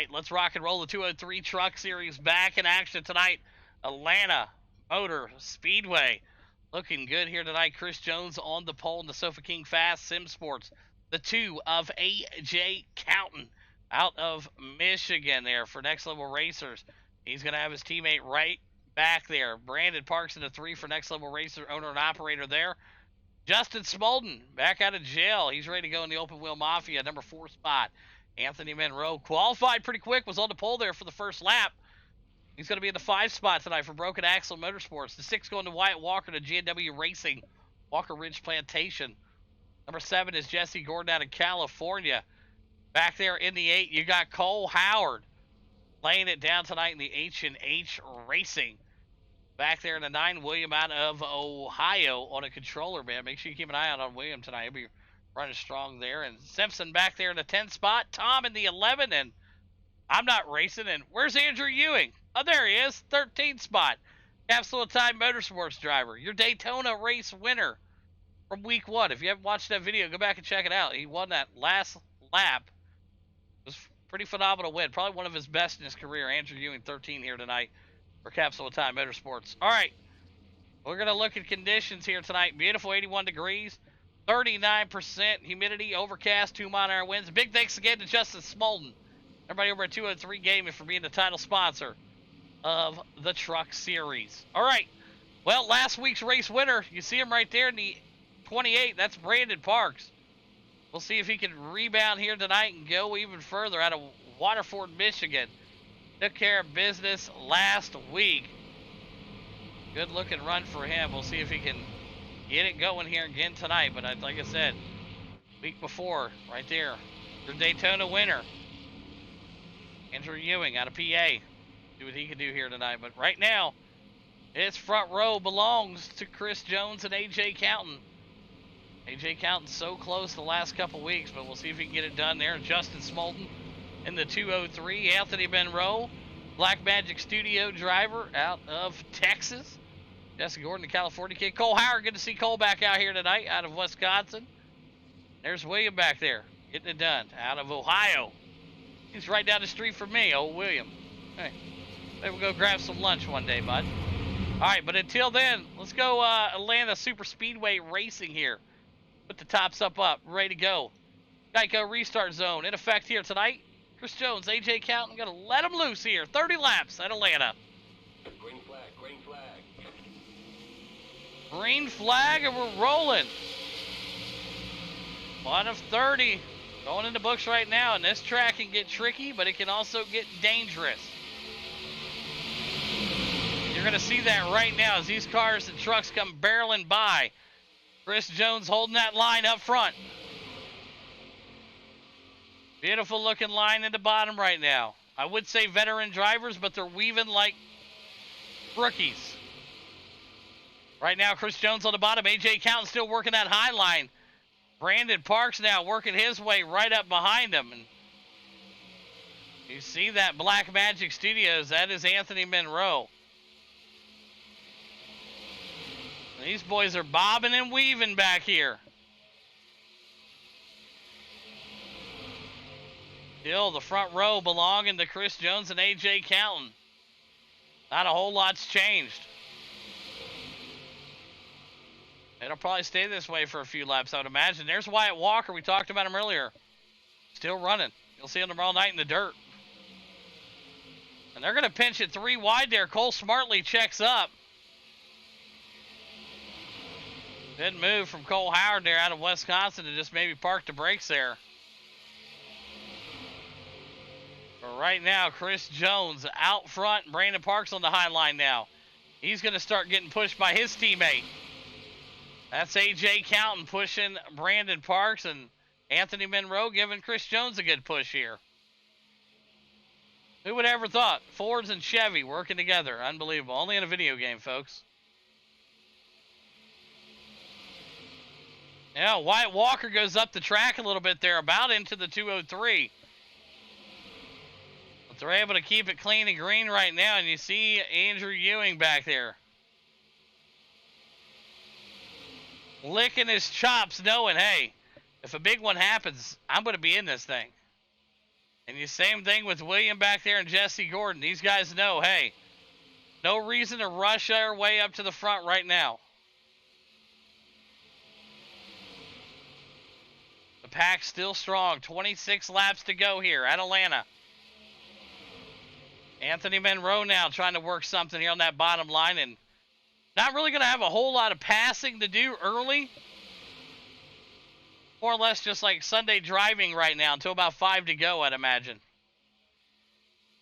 right, let's rock and roll. The 203 Truck Series back in action tonight. Atlanta Motor Speedway. Looking good here tonight. Chris Jones on the pole in the Sofa King Fast Sim Sports. The 2 of A.J. Counton out of Michigan there for Next Level Racers. He's going to have his teammate right back there. Brandon Parks in the 3 for Next Level Racer, owner and operator there. Justin Smolden back out of jail. He's ready to go in the Open Wheel Mafia, number 4 spot. Anthony Monroe qualified pretty quick, was on the pole there for the first lap. He's going to be in the 5 spot tonight for Broken Axle Motorsports. The 6 going to Wyatt Walker to G&W Racing, Walker Ridge Plantation. Number 7 is Jesse Gordon out of California. Back there in the 8, you got Cole Howard laying it down tonight in the H&H Racing. Back there in the 9, William out of Ohio on a controller, man. Make sure you keep an eye out on William tonight. He'll be running strong there. And Simpson back there in the 10 spot. Tom in the 11, and I'm not racing. And where's Andrew Ewing? Oh, there he is, 13 spot. Capsule Time Motorsports driver. Your Daytona race winner from week 1. If you haven't watched that video, go back and check it out. He won that last lap. It was a pretty phenomenal win. Probably one of his best in his career. Andrew Ewing, 13 here tonight for Capsule Time Motorsports. All right, we're going to look at conditions here tonight. Beautiful 81 degrees, 39% humidity, overcast, 2-mile-an-hour winds. Big thanks again to Justin Smolden, everybody over at 203 Gaming, for being the title sponsor of the Truck Series. All right, well, last week's race winner, you see him right there in the 28. That's Brandon Parks. We'll see if he can rebound here tonight and go even further out of Waterford, Michigan. Took care of business last week. Good looking run for him. We'll see if he can get it going here again tonight. But like I said, week before, right there, your Daytona winner, Andrew Ewing out of PA. See what he can do here tonight. But right now, its front row belongs to Chris Jones and A.J. Counton. A.J. Counton's so close the last couple weeks, but we'll see if he can get it done there. Justin Smolden in the 203. Anthony Monroe, Black Magic Studio driver out of Texas. Jesse Gordon, the California kid. Cole Howard, good to see Cole back out here tonight out of Wisconsin. There's William back there, getting it done out of Ohio. He's right down the street from me, old William. Hey, maybe we'll go grab some lunch one day, bud. All right, but until then, let's go Atlanta Super Speedway Racing here. Put the tops up, ready to go. Geico restart zone in effect here tonight. Chris Jones, A.J. Counton, going to let him loose here. 30 laps at Atlanta. Green flag, green flag. Green flag, and we're rolling. 1 of 30 going in the books right now, and this track can get tricky, but it can also get dangerous. You're going to see that right now as these cars and trucks come barreling by. Chris Jones holding that line up front. Beautiful looking line in the bottom right now. I would say veteran drivers, but they're weaving like rookies. Right now, Chris Jones on the bottom. A.J. Counton still working that high line. Brandon Parks now working his way right up behind him. And you see that Black Magic Studios. That is Anthony Monroe. These boys are bobbing and weaving back here. Still, the front row belonging to Chris Jones and A.J. Counton. Not a whole lot's changed. It'll probably stay this way for a few laps, I would imagine. There's Wyatt Walker. We talked about him earlier. Still running. You'll see him tomorrow night in the dirt. And they're going to pinch it 3 wide there. Cole smartly checks up. Good move from Cole Howard there out of Wisconsin to just maybe park the brakes there. But right now, Chris Jones out front. Brandon Parks on the high line now. He's going to start getting pushed by his teammate. That's A.J. Counton pushing Brandon Parks, and Anthony Monroe giving Chris Jones a good push here. Who would have ever thought? Fords and Chevy working together. Unbelievable. Only in a video game, folks. Yeah, Wyatt Walker goes up the track a little bit there, about into the 203. But they're able to keep it clean and green right now, and you see Andrew Ewing back there. Licking his chops, knowing, hey, if a big one happens, I'm going to be in this thing. And the same thing with William back there and Jesse Gordon. These guys know, hey, no reason to rush our way up to the front right now. The pack's still strong. 26 laps to go here at Atlanta. Anthony Monroe now trying to work something here on that bottom line, and not really going to have a whole lot of passing to do early. More or less just like Sunday driving right now until about 5 to go, I'd imagine.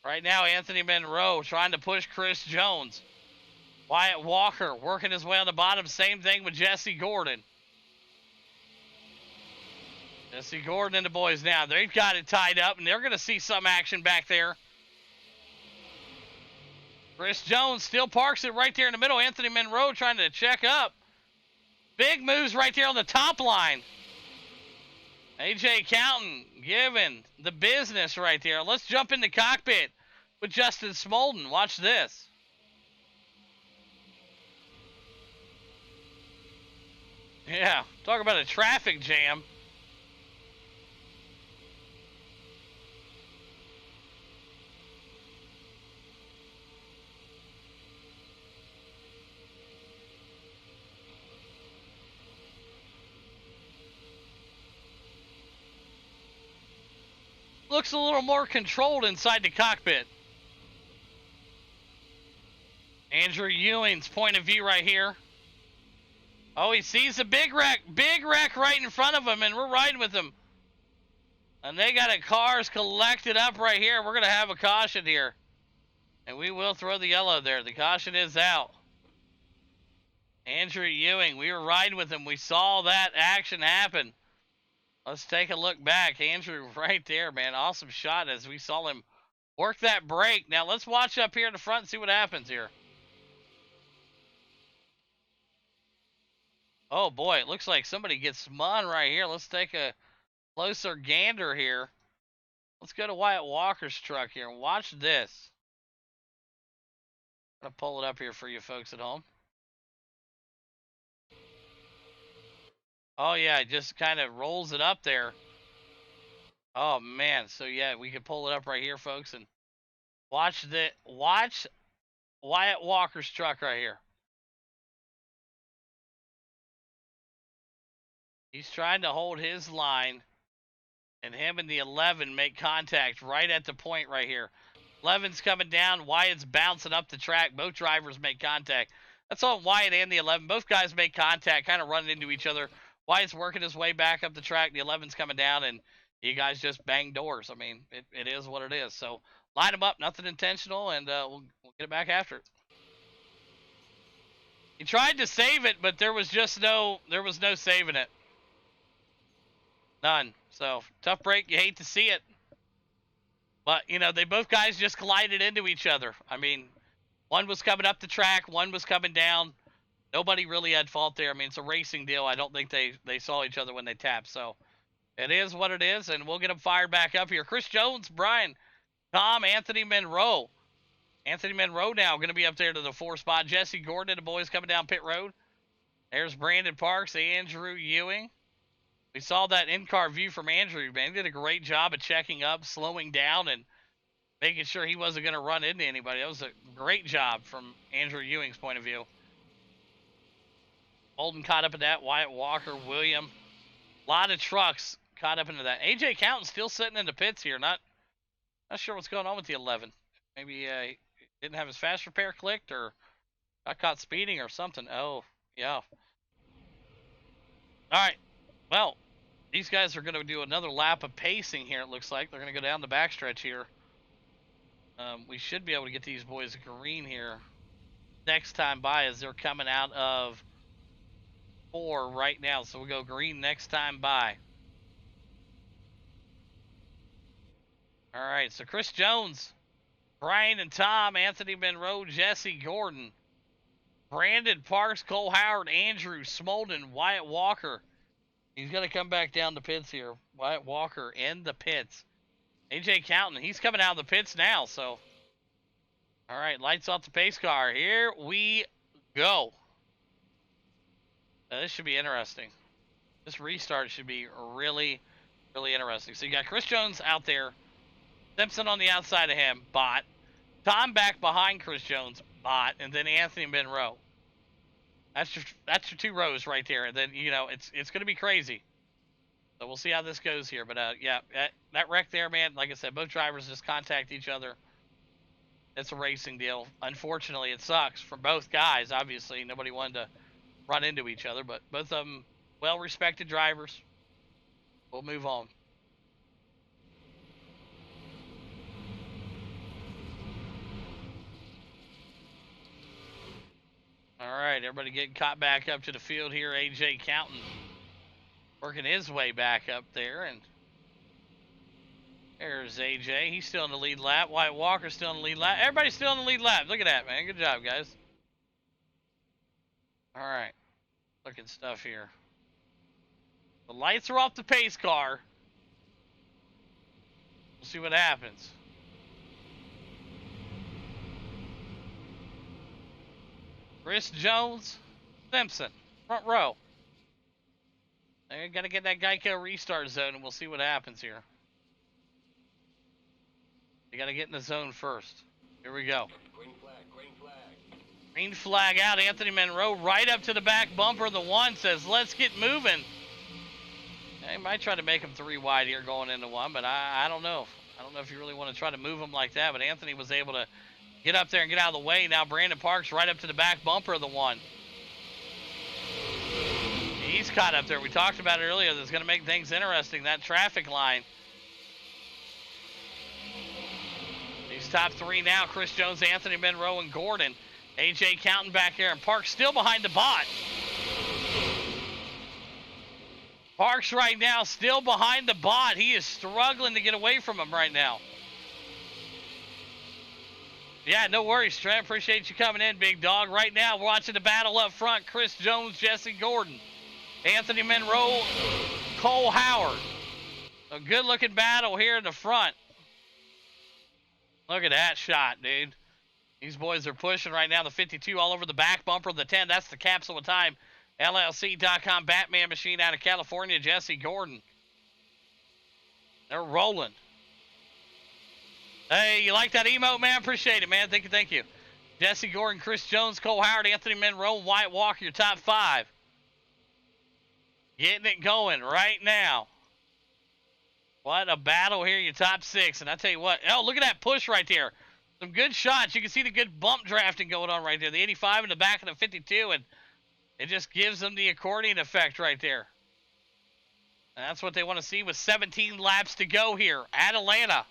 Right now, Anthony Monroe trying to push Chris Jones. Wyatt Walker working his way on the bottom. Same thing with Jesse Gordon. Jesse Gordon and the boys now. They've got it tied up, and they're going to see some action back there. Chris Jones still parks it right there in the middle. Anthony Monroe trying to check up. Big moves right there on the top line. AJ Counton giving the business right there. Let's jump in the cockpit with Justin Smolden. Watch this. Yeah, talk about a traffic jam. Looks a little more controlled inside the cockpit. Andrew Ewing's point of view right here. Oh, he sees a big wreck right in front of him, and we're riding with him. And they got cars collected up right here. We're going to have a caution here. And we will throw the yellow there. The caution is out. Andrew Ewing, we were riding with him. We saw that action happen. Let's take a look back. Andrew right there, man. Awesome shot as we saw him work that brake. Now let's watch up here in the front and see what happens here. Oh boy, it looks like somebody gets spun right here. Let's take a closer gander here. Let's go to Wyatt Walker's truck here and watch this. I'm going to pull it up here for you folks at home. Oh yeah, it just kind of rolls it up there. Oh man, so yeah, we can pull it up right here, folks, and watch Wyatt Walker's truck right here. He's trying to hold his line, and him and the 11 make contact right at the point right here. 11's coming down, Wyatt's bouncing up the track. Both drivers make contact. That's on Wyatt and the 11. Both guys make contact, kind of running into each other. Wyatt's working his way back up the track. The 11's coming down, and you guys just bang doors. I mean, it is what it is. So line them up, nothing intentional, and we'll get it back after it. He tried to save it, but there was no saving it. None. So tough break. You hate to see it. But, you know, they both guys just collided into each other. I mean, one was coming up the track, one was coming down. Nobody really had fault there. I mean, it's a racing deal. I don't think they saw each other when they tapped. So it is what it is, and we'll get them fired back up here. Chris Jones, Brian, Tom, Anthony Monroe. Anthony Monroe now going to be up there to the 4 spot. Jesse Gordon and the boys coming down pit road. There's Brandon Parks, Andrew Ewing. We saw that in-car view from Andrew, man. He did a great job of checking up, slowing down, and making sure he wasn't going to run into anybody. That was a great job from Andrew Ewing's point of view. Holden caught up in that. Wyatt Walker, William. A lot of trucks caught up into that. AJ Counton still sitting in the pits here. Not sure what's going on with the 11. Maybe he didn't have his fast repair clicked or got caught speeding or something. Oh, yeah. All right. Well, these guys are going to do another lap of pacing here, it looks like. They're going to go down the backstretch here. We should be able to get these boys green here next time by as they're coming out of 4 right now. So we'll go green next time by. All right, so Chris Jones, Brian and Tom, Anthony Monroe, Jesse Gordon, Brandon Parks, Cole Howard, Andrew Smolden, Wyatt Walker. He's going to come back down the pits here. Wyatt Walker in the pits. AJ Counton, he's coming out of the pits now, so. All right, lights off the pace car. Here we go. Now, this should be interesting. This restart should be really, really interesting. So you got Chris Jones out there Simpson on the outside of him, bot. Tom back behind Chris Jones, bot, and then Anthony Monroe. That's your two rows right there, and then it's gonna be crazy. So we'll see how this goes here. But yeah, that wreck there, man. Like I said, both drivers just contact each other. It's a racing deal. Unfortunately, it sucks for both guys. Obviously, nobody wanted to run into each other, but both of them well-respected drivers. We'll move on. All right, everybody getting caught back up to the field here. AJ Counting working his way back up there, and there's AJ. He's still in the lead lap. Wyatt Walker's still in the lead lap. Everybody's still in the lead lap. Look at that, man. Good job, guys. All right, looking stuff here. The lights are off the pace car. We'll see what happens. Chris Jones, Simpson, front row. They got to get that Geico restart zone, and we'll see what happens here. You got to get in the zone first. Here we go. Green flag, green flag. Green flag out. Anthony Monroe right up to the back bumper of the one says, let's get moving. They might try to make him 3 wide here going into one, but I don't know. I don't know if you really want to try to move him like that, but Anthony was able to get up there and get out of the way. Now Brandon Parks right up to the back bumper of the one. He's caught up there. We talked about it earlier. That's going to make things interesting, that traffic line. These top 3 now, Chris Jones, Anthony Monroe, and Gordon. AJ Counting back here, and Parks still behind the bot. Parks right now still behind the bot. He is struggling to get away from him right now. Yeah, no worries, Trent. Appreciate you coming in, big dog. Right now, we're watching the battle up front. Chris Jones, Jesse Gordon. Anthony Monroe, Cole Howard. A good-looking battle here in the front. Look at that shot, dude. These boys are pushing right now. The 52 all over the back bumper of the 10. That's the Capsule of Time. LLC.com Batman machine out of California, Jesse Gordon. They're rolling. Hey, you like that emote, man? Appreciate it, man. Thank you. Jesse Gordon, Chris Jones, Cole Howard, Anthony Monroe, Wyatt Walker, your top 5. Getting it going right now. What a battle here, your top 6. And I tell you what, oh, look at that push right there. Some good shots. You can see the good bump drafting going on right there. The 85 in the back of the 52, and it just gives them the accordion effect right there. And that's what they want to see with 17 laps to go here at Atlanta.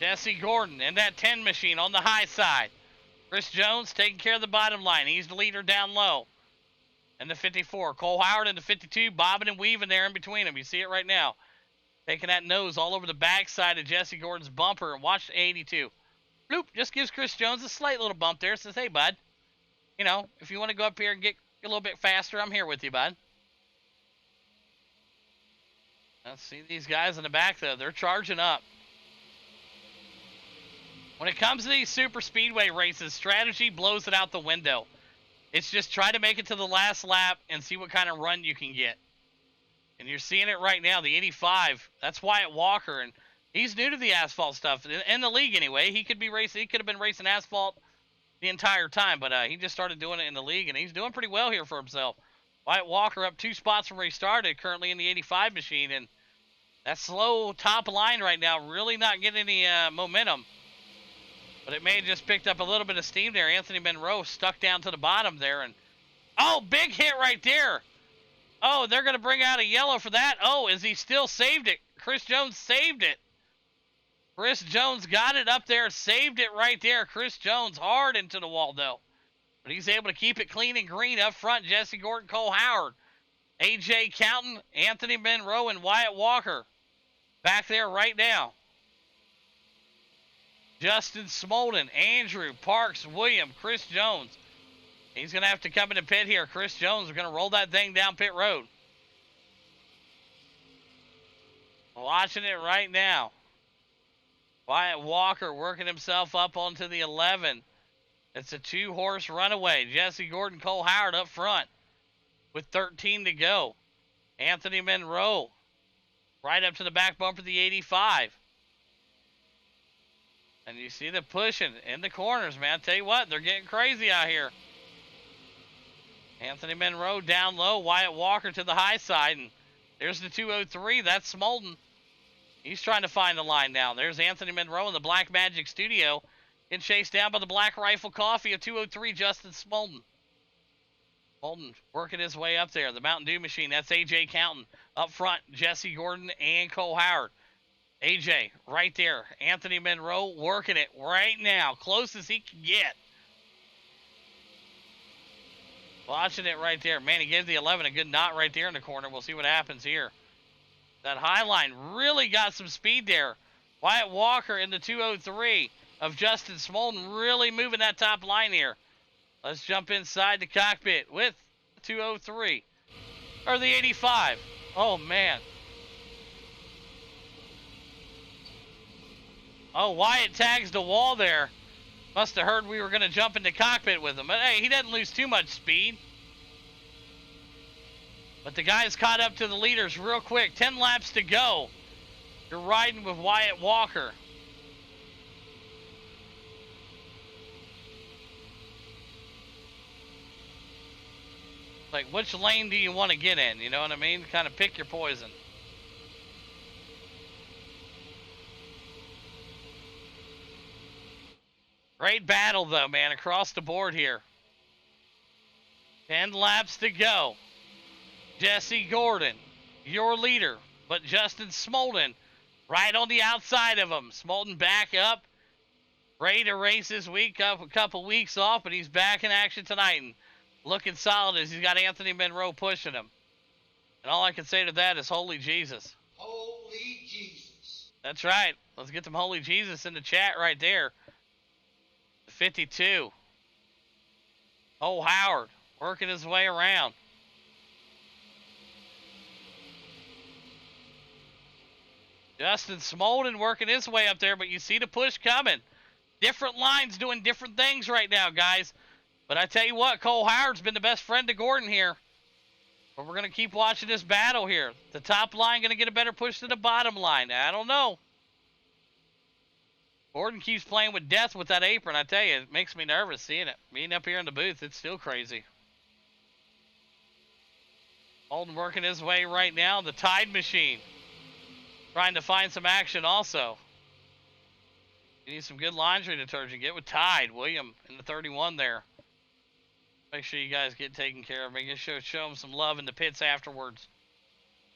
Jesse Gordon in that 10 machine on the high side. Chris Jones taking care of the bottom line. He's the leader down low. And the 54. Cole Howard in the 52, bobbing and weaving there in between them. You see it right now. Taking that nose all over the backside of Jesse Gordon's bumper. And watch the 82. Bloop, just gives Chris Jones a slight little bump there. Says, hey, bud. You know, if you want to go up here and get a little bit faster, I'm here with you, bud. Let's see these guys in the back, though. They're charging up. When it comes to these super speedway races, strategy blows it out the window. It's just try to make it to the last lap and see what kind of run you can get. And you're seeing it right now, the 85. That's Wyatt Walker, and he's new to the asphalt stuff. In the league, anyway. He could have been racing asphalt the entire time, but he just started doing it in the league, and he's doing pretty well here for himself. Wyatt Walker up 2 spots from where he started, currently in the 85 machine, and that slow top line right now really not getting any momentum. But it may have just picked up a little bit of steam there. Anthony Monroe stuck down to the bottom there, and oh, big hit right there. Oh, they're going to bring out a yellow for that. Oh, is he still saved it? Chris Jones saved it. Chris Jones got it up there, saved it right there. Chris Jones hard into the wall, though. But he's able to keep it clean and green up front. Jesse Gordon, Cole Howard, AJ Counting, Anthony Monroe, and Wyatt Walker back there right now. Justin Smolden, Andrew, Parks, William, Chris Jones. He's going to have to come in the pit here. Chris Jones, we're going to roll that thing down pit road. Watching it right now. Wyatt Walker working himself up onto the 11. It's a 2-horse runaway. Jesse Gordon, Cole Howard up front with 13 to go. Anthony Monroe right up to the back bumper of the 85. And you see them pushing in the corners, man. Tell you what, they're getting crazy out here. Anthony Monroe down low, Wyatt Walker to the high side, and there's the 203. That's Smolden. He's trying to find the line now. There's Anthony Monroe in the Black Magic Studio, getting chased down by the Black Rifle Coffee of 203, Justin Smolden. Smolden working his way up there. The Mountain Dew machine, that's A.J. Counton. Up front, Jesse Gordon and Cole Howard. A.J. right there. Anthony Monroe working it right now, close as he can get. Watching it right there. Man, he gave the 11 a good knot right there in the corner. We'll see what happens here. That high line really got some speed there. Wyatt Walker in the 203 of Justin Smolden really moving that top line here. Let's jump inside the cockpit with the 203. Or the 85. Oh, man. Oh, Wyatt tags the wall there. Must have heard we were going to jump in the cockpit with him. But, hey, he doesn't lose too much speed. But the guys caught up to the leaders real quick. 10 laps to go. You're riding with Wyatt Walker. Like, which lane do you want to get in? You know what I mean? Kind of pick your poison. Great battle, though, man, across the board here. 10 laps to go. Jesse Gordon, your leader, but Justin Smolden right on the outside of him. Smolden back up, ready to race this week, a couple weeks off, but he's back in action tonight and looking solid as he's got Anthony Monroe pushing him. And all I can say to that is holy Jesus. Holy Jesus. That's right. Let's get some holy Jesus in the chat right there. 52. Oh, Howard working his way around. Justin Smolden working his way up there, but you see the push coming. Different lines doing different things right now, guys. But I tell you what, Cole Howard's been the best friend to Gordon here. But we're going to keep watching this battle here. The top line going to get a better push than the bottom line. I don't know. Gordon keeps playing with death with that apron. I tell you, it makes me nervous seeing it. Being up here in the booth, it's still crazy. Alden working his way right now. The Tide machine. Trying to find some action also. You need some good laundry detergent. Get with Tide. William in the 31 there. Make sure you guys get taken care of. Make sure show them some love in the pits afterwards.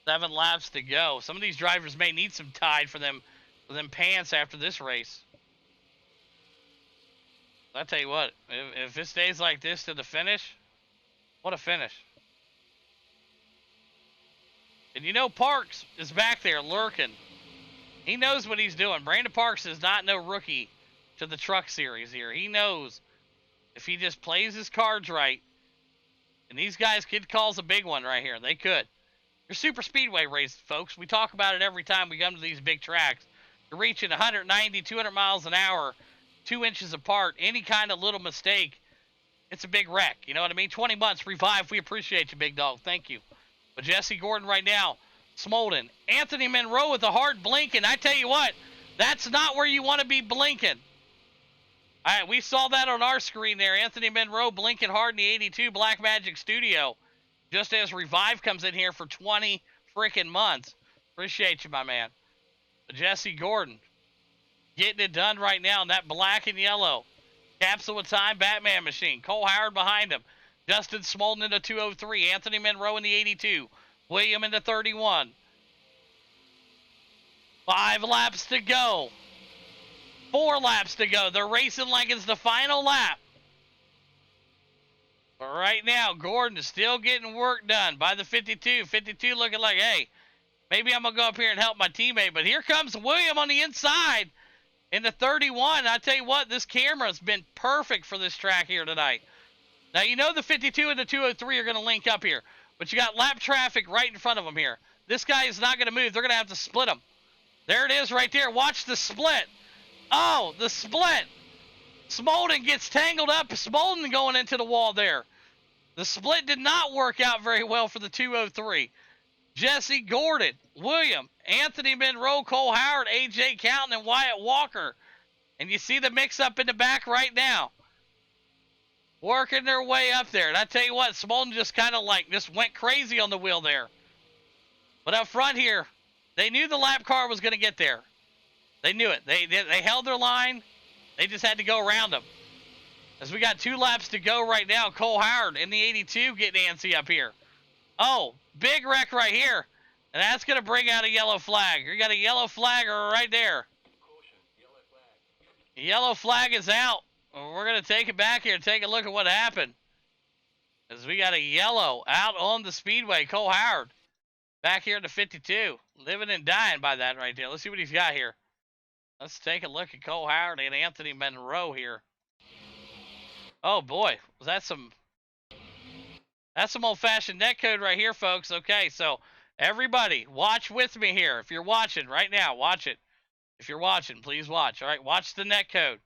7 laps to go. Some of these drivers may need some Tide for them pants after this race. I tell you what, if it stays like this to the finish, what a finish. And you know Parks is back there lurking. He knows what he's doing. Brandon Parks is not no rookie to the truck series here. He knows if he just plays his cards right, and these guys could cause a big one right here. They could. Your super speedway race, folks, we talk about it every time we come to these big tracks. You're reaching 190, 200 miles an hour, 2 inches apart. Any kind of little mistake, it's a big wreck. You know what I mean? 20 months, Revive. We appreciate you, big dog. Thank you. But Jesse Gordon right now, Smolden. Anthony Monroe with a hard blinking. I tell you what, that's not where you want to be blinking. All right, we saw that on our screen there. Anthony Monroe blinking hard in the 82 Black Magic Studio. Just as Revive comes in here for 20 freaking months. Appreciate you, my man. But Jesse Gordon getting it done right now in that black and yellow. Capsule of Time Batman machine. Cole Howard behind him. Justin Smolden in the 203. Anthony Monroe in the 82. William in the 31. 5 laps to go. 4 laps to go. They're racing like it's the final lap. But right now, Gordon is still getting work done by the 52. 52 looking like, hey, maybe I'm going to go up here and help my teammate. But here comes William on the inside in the 31. I tell you what, this camera's been perfect for this track here tonight. Now, you know the 52 and the 203 are going to link up here. But you got lap traffic right in front of them here. This guy is not going to move. They're going to have to split him. There it is right there. Watch the split. Oh, the split. Smolden gets tangled up. Smolden going into the wall there. The split did not work out very well for the 203. Jesse Gordon, William, Anthony Monroe, Cole Howard, A.J. Counting, and Wyatt Walker. And you see the mix-up in the back right now. Working their way up there. And I tell you what, Smolden just kind of just went crazy on the wheel there. But up front here, they knew the lap car was going to get there. They knew it. They held their line. They just had to go around them. As we got 2 laps to go right now, Cole Howard in the 82 getting antsy up here. Oh, big wreck right here. And that's going to bring out a yellow flag. You got a yellow flag right there. Caution, yellow flag. The yellow flag is out. We're going to take it back here and take a look at what happened. As we got a yellow out on the speedway. Cole Howard back here in the 52. Living and dying by that right there. Let's see what he's got here. Let's take a look at Cole Howard and Anthony Monroe here. Oh boy, was that some... That's some old-fashioned netcode right here, folks. Okay, so everybody, watch with me here. If you're watching right now, watch it. If you're watching, please watch. All right, watch the netcode.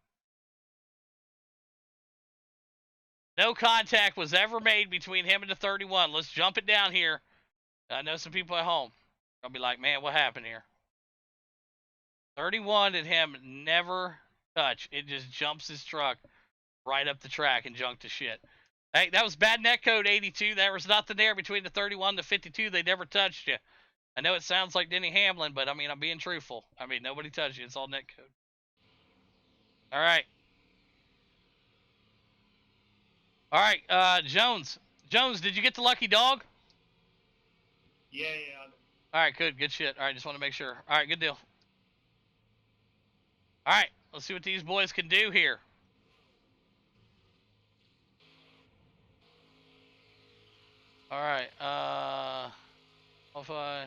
No contact was ever made between him and the 31. Let's jump it down here. I know some people at home. I'll be like, man, what happened here? 31 and him never touch. It just jumps his truck right up the track and junked to shit. Hey, that was bad netcode 82. There was nothing there between the 31 and the 52. They never touched you. I know it sounds like Denny Hamlin, but I mean, I'm being truthful. I mean, nobody touched you. It's all netcode. All right. All right, Jones. Jones, did you get the lucky dog? Yeah. All right, good shit. All right, just want to make sure. All right, good deal. All right, let's see what these boys can do here. All right, qualify.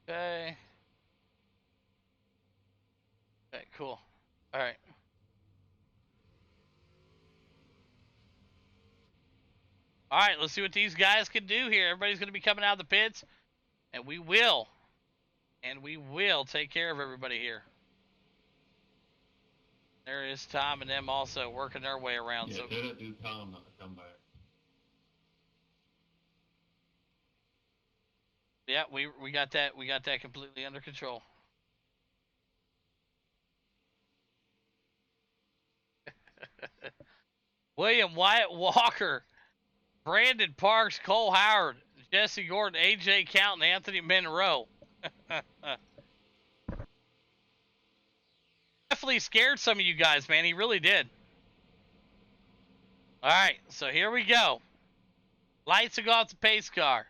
Okay. Okay, cool. All right. All right, let's see what these guys can do here. Everybody's going to be coming out of the pits, and we will take care of everybody here. There is Tom and them also working their way around. Yeah, so do it, do Tom not to come back. yeah, we got that. We got that completely under control. William Wyatt Walker, Brandon Parks, Cole Howard, Jesse Gordon, AJ Counting, Anthony Monroe. Definitely scared some of you guys, man. He really did. All right, so here we go. Lights will go off the pace car.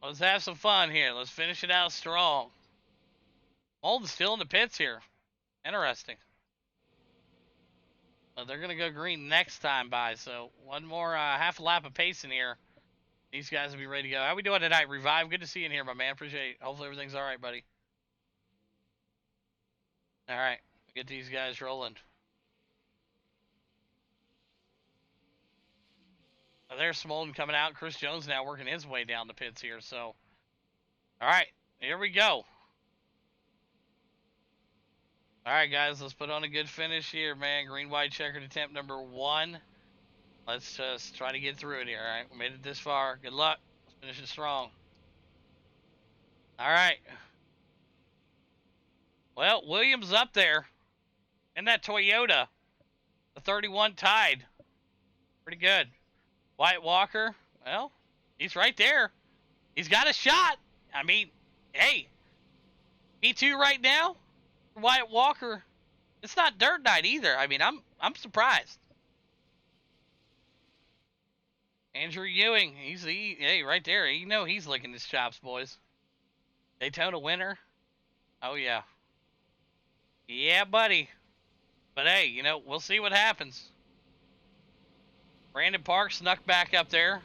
Let's have some fun here. Let's finish it out strong. Molden's still in the pits here. Interesting. Well, they're going to go green next time by, so one more half a lap of pace in here. These guys will be ready to go. How we doing tonight, Revive? Good to see you in here, my man. Appreciate it. Hopefully everything's all right, buddy. All right, get these guys rolling. There's Smolden coming out. Chris Jones now working his way down the pits here. So, all right, here we go. All right, guys, let's put on a good finish here, man. Green, white, checkered attempt number 1. Let's just try to get through it here, all right? We made it this far. Good luck. Let's finish it strong. All right. Well, Williams up there in that Toyota. The 31 tied. Pretty good. Wyatt Walker, well, he's right there. He's got a shot. I mean, hey, P2 right now, Wyatt Walker, it's not dirt night either. I mean, I'm surprised. Andrew Ewing, hey, right there. You know he's licking his chops, boys. Daytona winner. Oh, yeah. Yeah, buddy. But, hey, you know, we'll see what happens. Brandon Parks snuck back up there.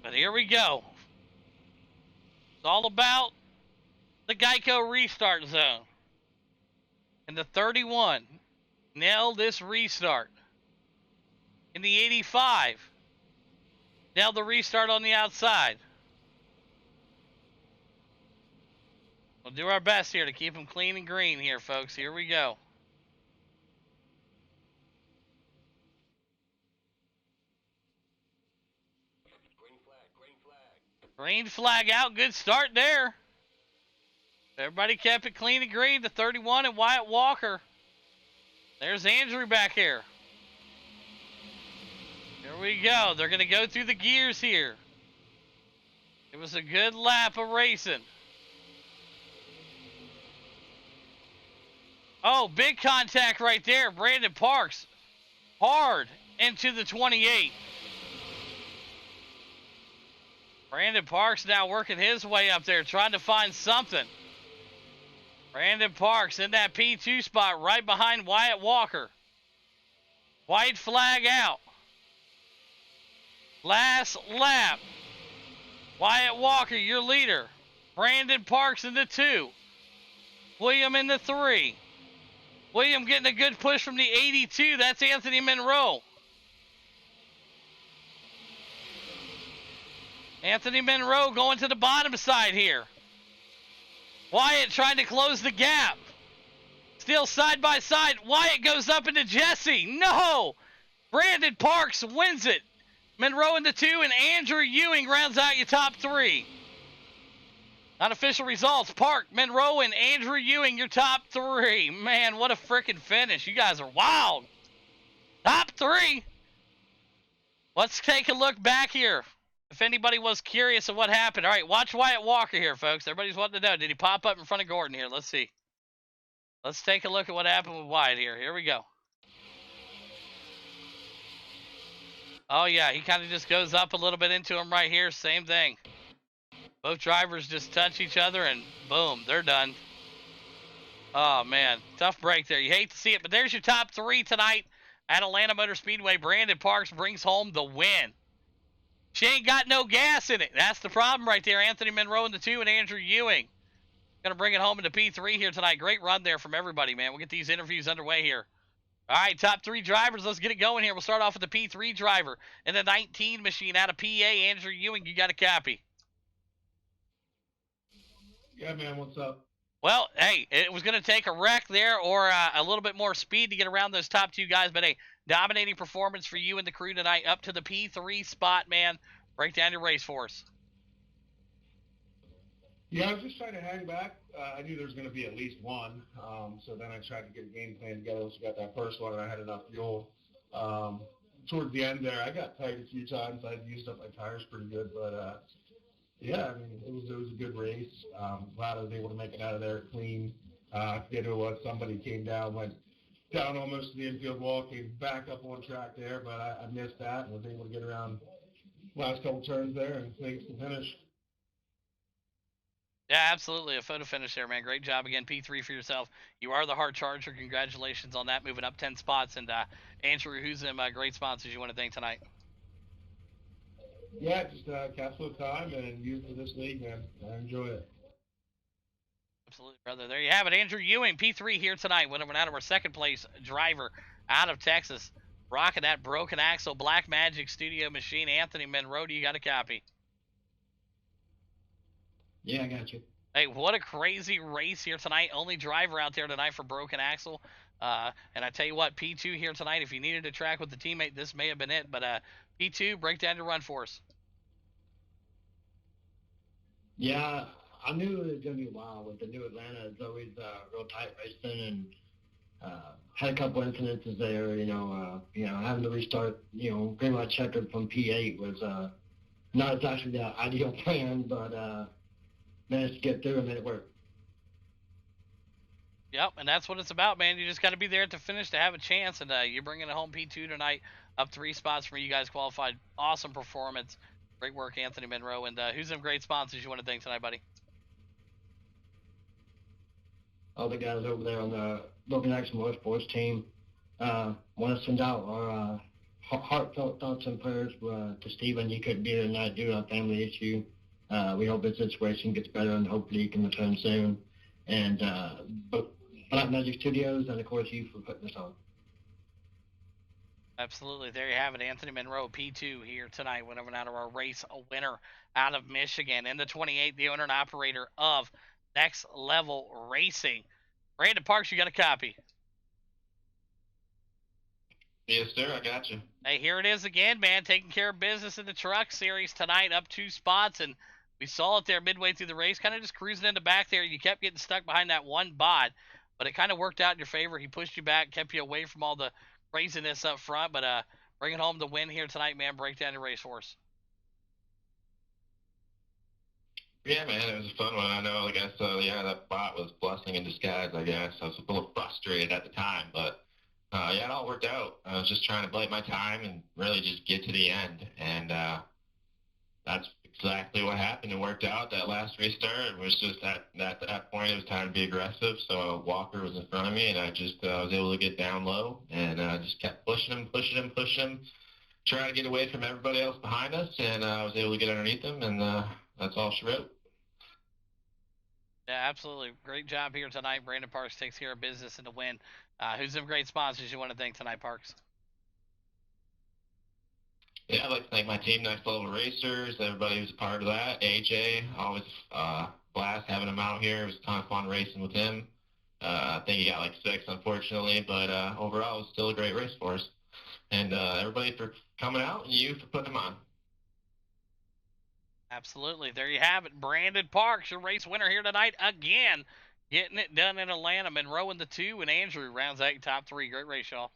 But here we go. It's all about the Geico restart zone. And the 31 nailed this restart. In the 85, nailed the restart on the outside. We'll do our best here to keep them clean and green here, folks. Here we go. Green flag out. Good start there. Everybody kept it clean and green. The 31 and Wyatt Walker. There's Andrew back here. Here we go. They're going to go through the gears here. It was a good lap of racing. Oh, big contact right there. Brandon Parks hard into the 28. Brandon Parks now working his way up there, trying to find something. Brandon Parks in that P2 spot right behind Wyatt Walker. White flag out. Last lap. Wyatt Walker, your leader. Brandon Parks in the 2. William in the 3. William getting a good push from the 82. That's Anthony Monroe. Anthony Monroe going to the bottom side here. Wyatt trying to close the gap. Still side by side. Wyatt goes up into Jesse. No! Brandon Parks wins it. Monroe in the 2, and Andrew Ewing rounds out your top 3. Unofficial results. Park, Monroe, and Andrew Ewing, your top 3. Man, what a freaking finish. You guys are wild. Top 3. Let's take a look back here. If anybody was curious of what happened. All right, watch Wyatt Walker here, folks. Everybody's wanting to know. Did he pop up in front of Gordon here? Let's see. Let's take a look at what happened with Wyatt here. Here we go. Oh, yeah, he kind of just goes up a little bit into him right here. Same thing. Both drivers just touch each other, and boom, they're done. Oh, man, tough break there. You hate to see it, but there's your top 3 tonight at Atlanta Motor Speedway. Brandon Parks brings home the win. She ain't got no gas in it. That's the problem right there. Anthony Monroe in the 2 and Andrew Ewing. Going to bring it home into P3 here tonight. Great run there from everybody, man. We'll get these interviews underway here. All right, top 3 drivers. Let's get it going here. We'll start off with the P3 driver in the 19 machine out of PA. Andrew Ewing, you got a copy. Yeah, man, what's up? Well, hey, it was going to take a wreck there or a little bit more speed to get around those top 2 guys, but hey, dominating performance for you and the crew tonight up to the P3 spot, man. Break down your race for us. Yeah, I was just trying to hang back. I knew there was going to be at least one, so then I tried to get a game plan together. Once we got that first one, and I had enough fuel. Towards the end there, I got tight a few times. I used up my tires pretty good, but yeah, I mean, it was a good race. Glad I was able to make it out of there clean. I forget who it was. Somebody came down, went down almost to the infield wall, came back up on track there, but I missed that and was able to get around last couple turns there and make the finish. Yeah, absolutely. A photo finish there, man. Great job again. P3 for yourself. You are the hard charger. Congratulations on that. Moving up 10 spots. And Andrew, who's them great sponsors you want to thank tonight? Yeah, just capsule time and use for this league, man. I enjoy it. Absolutely, brother. There you have it. Andrew Ewing, P3 here tonight. Winner out of our second place driver out of Texas. Rocking that broken axle Black Magic Studio machine. Anthony Monroe, you got a copy? Yeah, I got you. Hey, what a crazy race here tonight. Only driver out there tonight for broken axle. And I tell you what, P2 here tonight, if you needed to track with the teammate, this may have been it. But P2, break down your run for us. Yeah, I knew it was going to be wild with the new Atlanta. It's always real tight racing, and had a couple incidences there. Having to restart, pretty much checkered from P8 was not exactly the ideal plan, but managed to get through and made it work. Yep, and that's what it's about, man. You just got to be there at the finish to have a chance, and you're bringing it home P2 tonight, up 3 spots for you guys qualified. Awesome performance. Great work, Anthony Monroe. And who's some great sponsors you want to thank tonight, buddy? All the guys over there on the Broken Axle Motorsports team want to send out our heartfelt thoughts and prayers to Stephen. He couldn't be here tonight due to a family issue. We hope his situation gets better and hopefully he can return soon. And Black Magic Studios and, of course, you for putting this on. Absolutely. There you have it. Anthony Monroe, P2 here tonight. Went over and out of our race, a winner out of Michigan. In the 28, the owner and operator of Next Level Racing. Brandon Parks, you got a copy? Yes, sir. I got you. Hey, here it is again, man. Taking care of business in the truck series tonight, up 2 spots. And We saw it there midway through the race, kind of just cruising in the back there. You kept getting stuck behind that one bot, but it kind of worked out in your favor. He pushed you back, kept you away from all the craziness up front, but bringing home the win here tonight, man. Break down your race for us. Yeah, man, it was a fun one. I know, I guess, yeah, that bot was blessing in disguise, I guess. I was a little frustrated at the time, but yeah, it all worked out. I was just trying to bite my time and really just get to the end, and that's exactly what happened. It worked out. That last restart was just at that point, it was time to be aggressive. So Walker was in front of me, and I just was able to get down low and just kept pushing him, trying to get away from everybody else behind us, and I was able to get underneath him, and that's all she wrote. Yeah, absolutely. Great job here tonight. Brandon Parks takes care of business in the win. Who's some great sponsors you want to thank tonight, Parks? Yeah, I'd like to thank my team, Next Level Racers, everybody who's a part of that. AJ, always blast having him out here. It was a ton of fun racing with him. I think he got like 6, unfortunately, but overall it was still a great race for us. And everybody for coming out, and you for putting them on. Absolutely. There you have it. Brandon Parks, your race winner here tonight again. Getting it done in Atlanta. Monroe in the 2, and Andrew rounds out your top 3. Great race, y'all.